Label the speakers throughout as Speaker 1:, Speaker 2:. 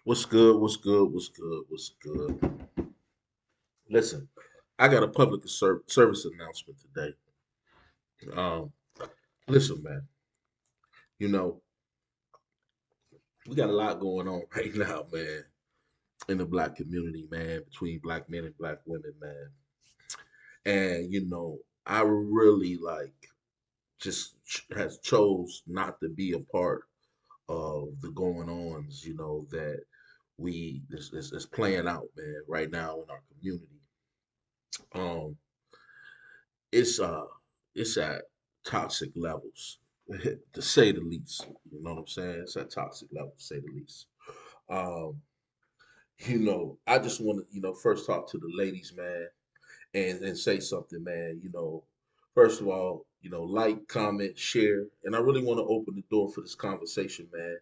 Speaker 1: What's good? What's good? What's good? What's good? Listen, I got a public service announcement today. Um, listen, man. You know we got a lot going on right now, man, in the black community, man, between black men and black women, man. And I really just has chose not to be a part of the going ons, that we is playing out, man, right now in our community. Um, it's uh it's at toxic levels to say the least. You know what I'm saying? It's at toxic levels to say the least. um I just want to first talk to the ladies, man, and say something, man. First of all, like, comment, share, and I really want to open the door for this conversation, man.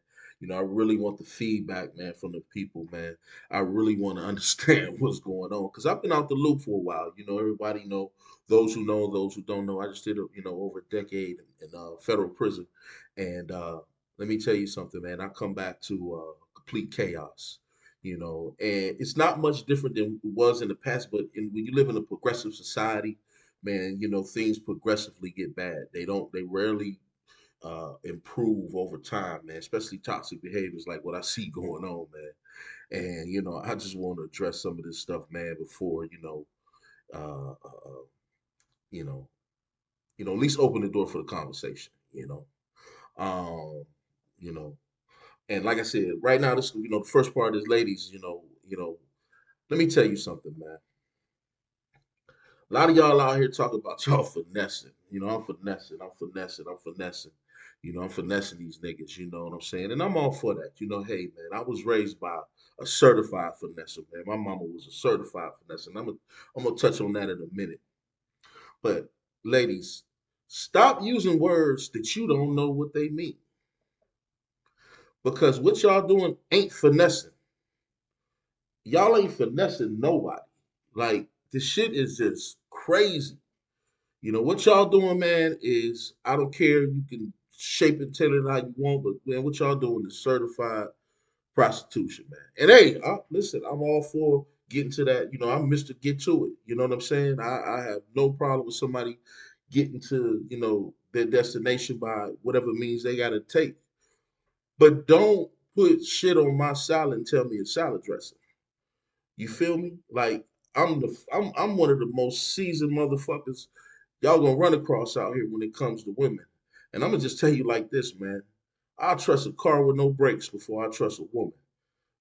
Speaker 1: I really want the feedback, man, from the people, man. I really want to understand what's going on because I've been out the loop for a while. Everybody know, those who don't know. I just did, over a decade in federal prison, and let me tell you something, man. I come back to complete chaos. And it's not much different than it was in the past. But when you live in a progressive society, man, things progressively get bad. They rarely improve over time, man. Especially toxic behaviors like what I see going on, man. And I just want to address some of this stuff, man, before uh, uh, you know, at least open the door for the conversation. Um, you know, and like I said, right now, this the first part is ladies. Let me tell you something, man. A lot of y'all out here talking about y'all finessing. I'm finessing, I'm finessing, I'm finessing. I'm finessing these niggas, you know what I'm saying? And I'm all for that. Hey, man, I was raised by a certified finesser, man. My mama was a certified finesser. And I'm gonna touch on that in a minute. But ladies, stop using words that you don't know what they mean. Because what y'all doing ain't finessing. Y'all ain't finessing nobody. Like, this shit is just crazy. What y'all doing, man, is I don't care. You can shape and tailor it how you want, but man, what y'all doing is certified prostitution, man. And hey, listen, I'm all for getting to that. I'm Mr. Get to it. You know what I'm saying? I have no problem with somebody getting to, their destination by whatever means they got to take. But don't put shit on my salad and tell me it's salad dressing. You feel me? Like, I'm one of the most seasoned motherfuckers y'all gonna run across out here when it comes to women. And I'm gonna just tell you like this, man. I'll trust a car with no brakes before I trust a woman.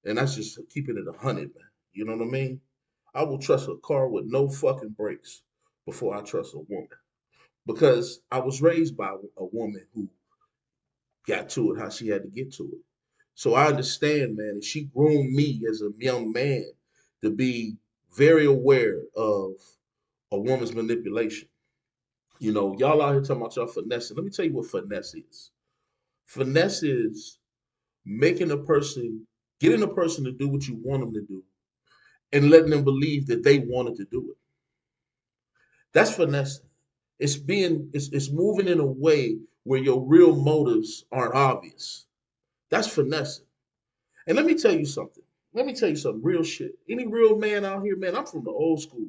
Speaker 1: And that's just keeping it 100, man. You know what I mean? I will trust a car with no fucking brakes before I trust a woman. Because I was raised by a woman who got to it how she had to get to it. So I understand, man, and she groomed me as a young man to be very aware of a woman's manipulation. Y'all out here talking about y'all finessing. Let me tell you what finesse is. Finesse is making a person, getting a person to do what you want them to do, and letting them believe that they wanted to do it. That's finessing. It's moving in a way where your real motives aren't obvious. That's finessing. And let me tell you something. Let me tell you something real shit. Any real man out here, man, I'm from the old school.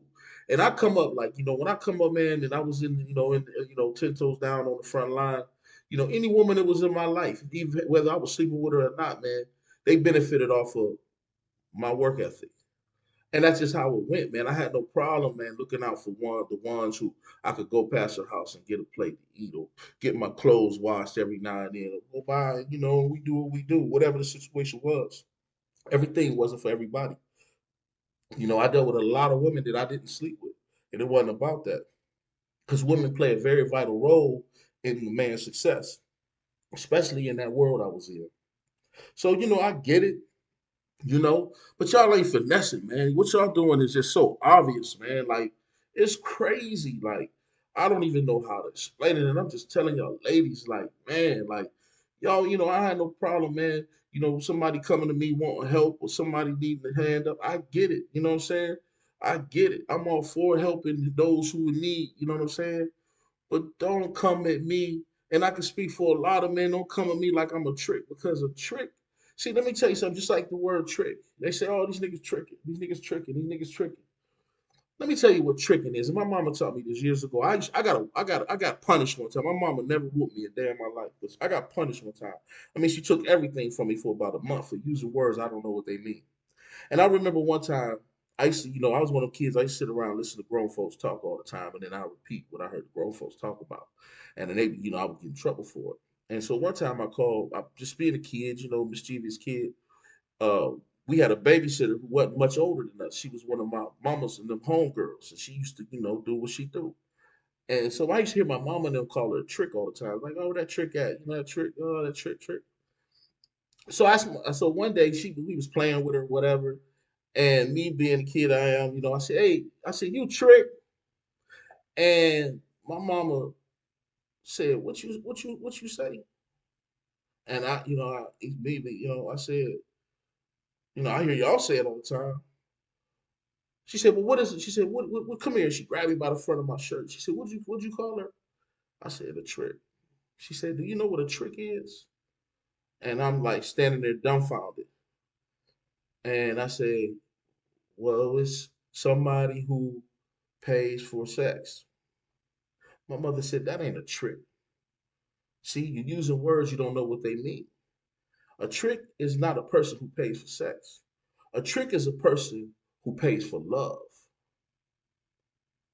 Speaker 1: And I come up like, when I come up, man, and I was in 10 toes down on the front line, any woman that was in my life, even whether I was sleeping with her or not, man, they benefited off of my work ethic. And that's just how it went, man. I had no problem, man, looking out for the ones who I could go past her house and get a plate to eat or get my clothes washed every now and then. Or go by, we do what we do, whatever the situation was. Everything wasn't for everybody. I dealt with a lot of women that I didn't sleep with, and it wasn't about that. Because women play a very vital role in the man's success, especially in that world I was in. So, I get it, but y'all ain't finessing, man. What y'all doing is just so obvious, man. Like, it's crazy. Like, I don't even know how to explain it. And I'm just telling y'all, ladies, like, man, like, y'all, I had no problem, man. Somebody coming to me wanting help or somebody needing a hand up. I get it. You know what I'm saying? I get it. I'm all for helping those who need, you know what I'm saying? But don't come at me. And I can speak for a lot of men. Don't come at me like I'm a trick because a trick See, let me tell you something. Just like the word trick, they say, "Oh, these niggas tricking. These niggas tricking. These niggas tricking." Let me tell you what tricking is. And my mama taught me this years ago. I got punished one time. My mama never whooped me a day in my life, but I got punished one time. I mean, she took everything from me for about a month for using words I don't know what they mean. And I remember one time I used to, I was one of the kids. I used to sit around and listen to grown folks talk all the time, and then I repeat what I heard the grown folks talk about, and then I would get in trouble for it. And so one time I called, I just being a kid, mischievous kid. uh, we had a babysitter who wasn't much older than us. She was one of my mama's and them homegirls, and she used to, do what she do. And so I used to hear my mama and them call her a trick all the time, like, "Oh, that trick at, that trick, oh, that trick, trick." So one day we was playing with her, whatever, and me being the kid I am, I said, "Hey," I said, "You trick," and my mama said, "What you say?" And immediately, I said, "I hear y'all say it all the time." She said, "Well, what is it?" She said, "What, come here." She grabbed me by the front of my shirt. She said, "What'd you call her?" I said, "A trick." She said, "Do you know what a trick is?" And I'm like standing there dumbfounded. And I said, "Well, it's somebody who pays for sex." My mother said, "That ain't a trick. See, you're using words you don't know what they mean. A trick is not a person who pays for sex. A trick is a person who pays for love."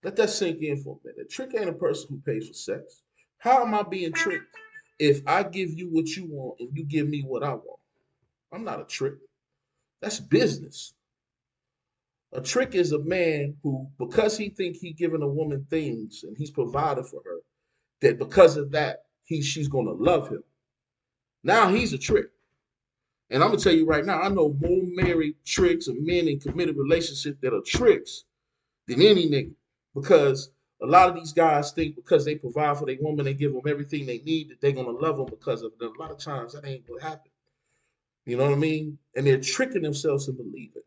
Speaker 1: Let that sink in for a minute. A trick ain't a person who pays for sex. How am I being tricked if I give you what you want and you give me what I want? I'm not a trick. That's business. A trick is a man who, because he think he giving a woman things and he's provided for her, that because of that, she's gonna love him. Now he's a trick. And I'm gonna tell you right now, I know more married tricks and men in committed relationships that are tricks than any nigga. Because a lot of these guys think because they provide for their woman, they give them everything they need, that they're gonna love them because of it. A lot of times that ain't what happens. You know what I mean? And they're tricking themselves to believe it.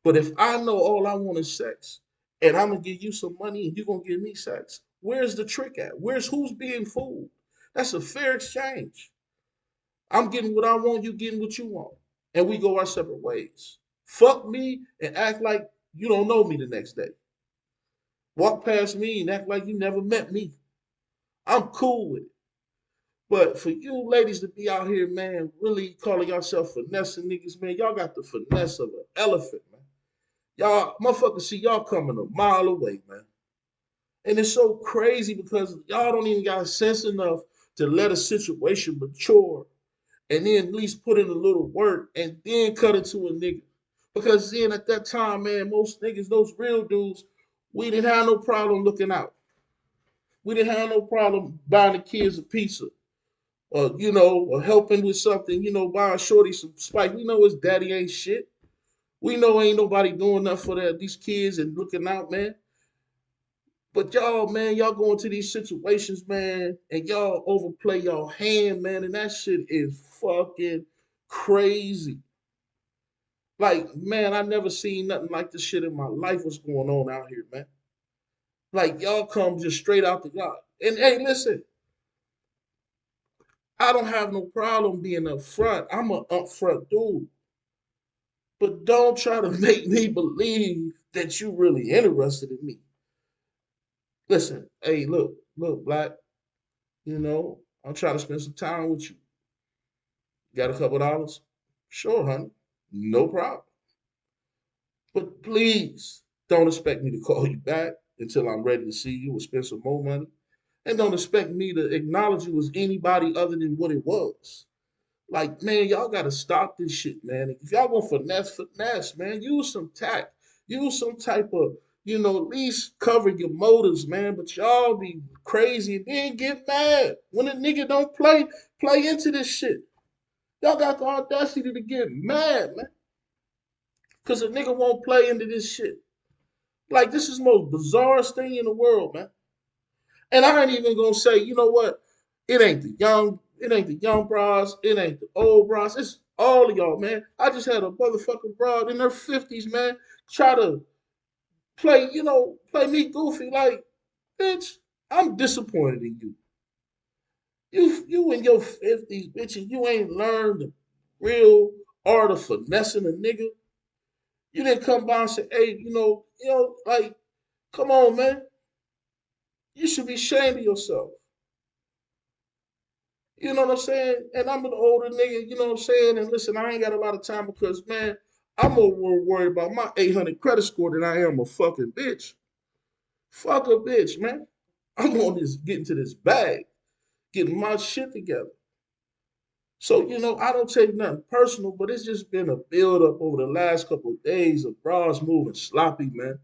Speaker 1: But if I know all I want is sex, and I'm gonna give you some money and you're gonna give me sex, where's the trick at? Who's being fooled? That's a fair exchange. I'm getting what I want, you getting what you want. And we go our separate ways. Fuck me and act like you don't know me the next day. Walk past me and act like you never met me. I'm cool with it. But for you ladies to be out here, man, really calling yourself finessing niggas, man, y'all got the finesse of an elephant, man. Y'all, motherfuckers see y'all coming a mile away, man. And it's so crazy because y'all don't even got sense enough to let a situation mature and then at least put in a little work and then cut it to a nigga. Because then at that time, man, most niggas, those real dudes, we didn't have no problem looking out. We didn't have no problem buying the kids a pizza or, or helping with something, buying Shorty some spice. We know his daddy ain't shit. We know ain't nobody doing nothing for these kids and looking out, man. But y'all, man, y'all go into these situations, man, and y'all overplay y'all hand, man, and that shit is fucking crazy. Like, man, I never seen nothing like this shit in my life. What's going on out here, man? Like, y'all come just straight out the God. And hey, listen, I don't have no problem being upfront. I'm an upfront dude. But don't try to make me believe that you really interested in me. Listen, hey, look, Black, I'm trying to spend some time with you. Got a couple dollars? Sure, honey. No problem. But please don't expect me to call you back until I'm ready to see you or spend some more money. And don't expect me to acknowledge you as anybody other than what it was. Like, man, y'all gotta stop this shit, man. If y'all gonna finesse, man, use some tact. Use some type of, at least cover your motives, man. But y'all be crazy and then get mad when a nigga don't play into this shit. Y'all got the audacity to get mad, man. Cause a nigga won't play into this shit. Like, this is the most bizarrest thing in the world, man. And I ain't even gonna say, you know what? It ain't the young bras, it ain't the old bras. It's all of y'all, man. I just had a motherfucking broad in her 50s, man, try to play me goofy. Like, bitch, I'm disappointed in you. You in your 50s, bitch, and you ain't learned the real art of finessing a nigga, you didn't come by and say, hey, like, come on, man. You should be ashamed of yourself. You know what I'm saying? And I'm an older nigga, you know what I'm saying? And listen, I ain't got a lot of time because, man, I'm more worried about my 800 credit score than I am a fucking bitch. Fuck a bitch, man. I'm on this, getting to this bag, getting my shit together. So, I don't take nothing personal, but it's just been a build up over the last couple of days of bras moving sloppy, man.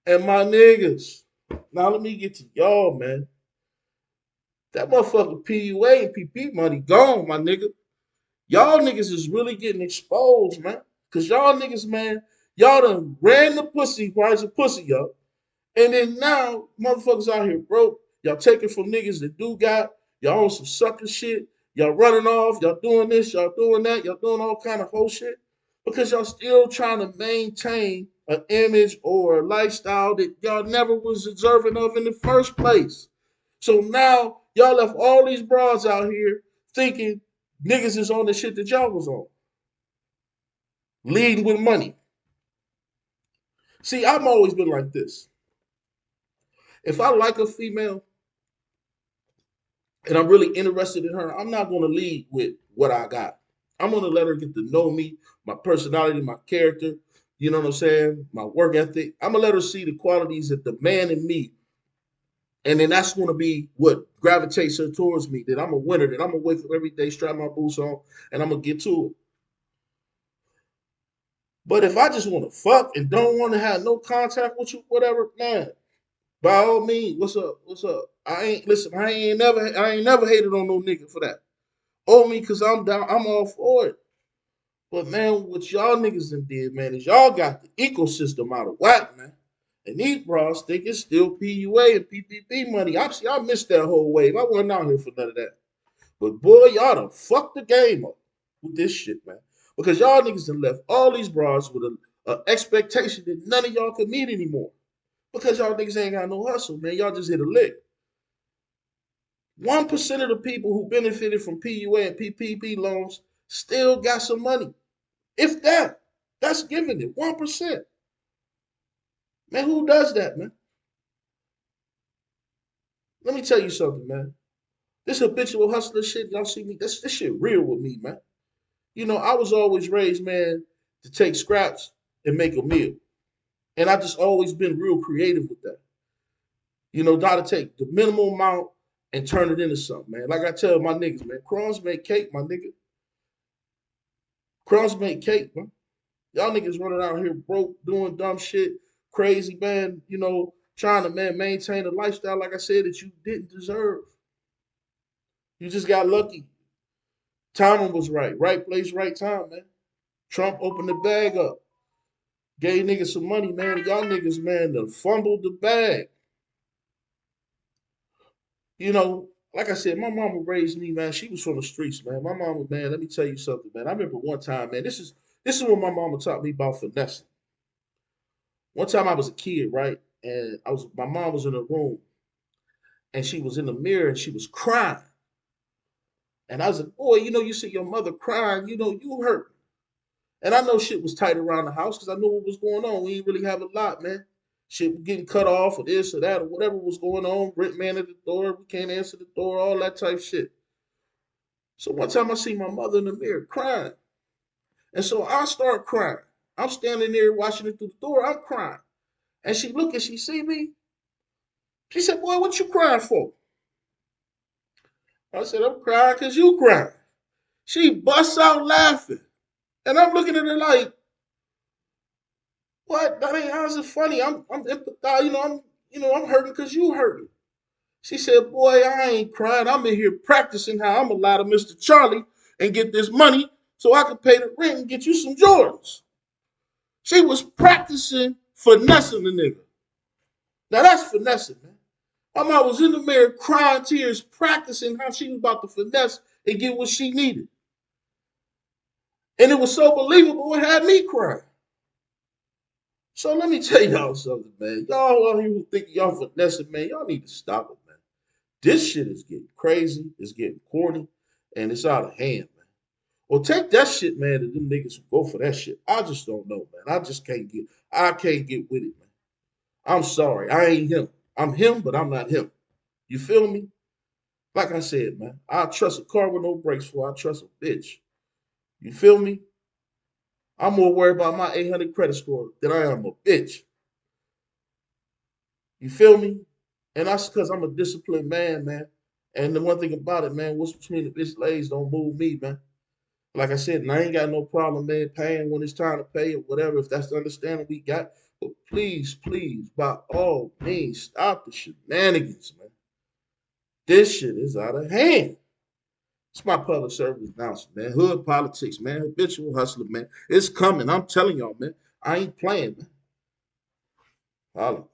Speaker 1: And my niggas, now let me get to y'all, man. That motherfucker PUA and PP money gone, my nigga. Y'all niggas is really getting exposed, man. Cause y'all niggas, man, y'all done ran the pussy, price of pussy up. And then now, motherfuckers out here broke. Y'all taking from niggas that do got. Y'all on some sucker shit. Y'all running off. Y'all doing this. Y'all doing that. Y'all doing all kind of whole shit. Because y'all still trying to maintain an image or a lifestyle that y'all never was observant of in the first place. So now y'all left all these broads out here thinking niggas is on the shit that y'all was on. Leading with money. See, I've always been like this. If I like a female, and I'm really interested in her, I'm not going to lead with what I got. I'm going to let her get to know me, my personality, my character, you know what I'm saying, my work ethic. I'm going to let her see the qualities that the man in me, and then that's going to be what gravitates her towards me, that I'm a winner, that I'm going to wake up every day, strap my boots on, and I'm going to get to it. But if I just want to fuck and don't want to have no contact with you, whatever, man, by all means, what's up? What's up? I ain't never hated on no nigga for that. Owe me because I'm down. I'm all for it. But man, what y'all niggas done did, man, is y'all got the ecosystem out of whack, man. And these bras think it's still PUA and PPP money. Obviously, I missed that whole wave. I wasn't out here for none of that. But boy, y'all done fucked the game up with this shit, man. Because y'all niggas done left all these bras with a expectation that none of y'all can meet anymore. Because y'all niggas ain't got no hustle, man. Y'all just hit a lick. 1% of the people who benefited from PUA and PPP loans still got some money. If that, that's giving it 1%. Man, who does that, man? Let me tell you something, man. This habitual hustler shit, y'all see me, this shit real with me, man. I was always raised, man, to take scraps and make a meal. And I just always been real creative with that. Gotta take the minimal amount and turn it into something, man. Like I tell my niggas, man, crumbs make cake, my nigga. Crumbs make cake, man. Y'all niggas running around here broke, doing dumb shit, crazy, man, trying to, man, maintain a lifestyle, like I said, that you didn't deserve. You just got lucky. Timing was right. Right place, right time, man. Trump opened the bag up. Gave niggas some money, man. Y'all niggas, man, done fumbled the bag. Like I said, my mama raised me, man. She was from the streets, man. My mama, man, let me tell you something, man. I remember one time, man, this is what my mama taught me about finessing. One time I was a kid, right? And my mom was in a room and she was in the mirror and she was crying. And I was like, boy, you see your mother crying, you hurt. And I know shit was tight around the house because I knew what was going on. We didn't really have a lot, man. Shit was getting cut off or this or that or whatever was going on. Rent man at the door, we can't answer the door, all that type shit. So one time I see my mother in the mirror crying. And so I start crying. I'm standing there watching it through the door, I'm crying. And she look and she see me. She said, boy, what you crying for? I said, I'm crying because you crying. She busts out laughing. And I'm looking at her like, what? I mean, how's it funny? I'm empathize, I'm hurting because you hurting. She said, boy, I ain't crying. I'm in here practicing how I'm allowed to Mr. Charlie and get this money so I can pay the rent and get you some Jordans. She was practicing finessing the nigga. Now that's finessing, man. My mom was in the mirror crying tears, practicing how she was about to finesse and get what she needed. And it was so believable, it had me crying. So let me tell y'all something, man. Y'all out here who think y'all finessing, man, y'all need to stop it, man. This shit is getting crazy, it's getting corny, and it's out of hand, man. Or take that shit, man, to them niggas who go for that shit. I just don't know, man. I can't get with it, man. I'm sorry. I ain't him. I'm him, but I'm not him. You feel me? Like I said, man, I trust a car with no brakes before I trust a bitch. You feel me? I'm more worried about my 800 credit score than I am a bitch. You feel me? And that's because I'm a disciplined man, man. And the one thing about it, man, what's between the bitch legs don't move me, man. Like I said, and I ain't got no problem, man, paying when it's time to pay or whatever, if that's the understanding we got. But please, please, by all means, stop the shenanigans, man. This shit is out of hand. It's my public service announcement, man. Hood politics, man. Habitual hustler, man. It's coming. I'm telling y'all, man. I ain't playing, man. Holla.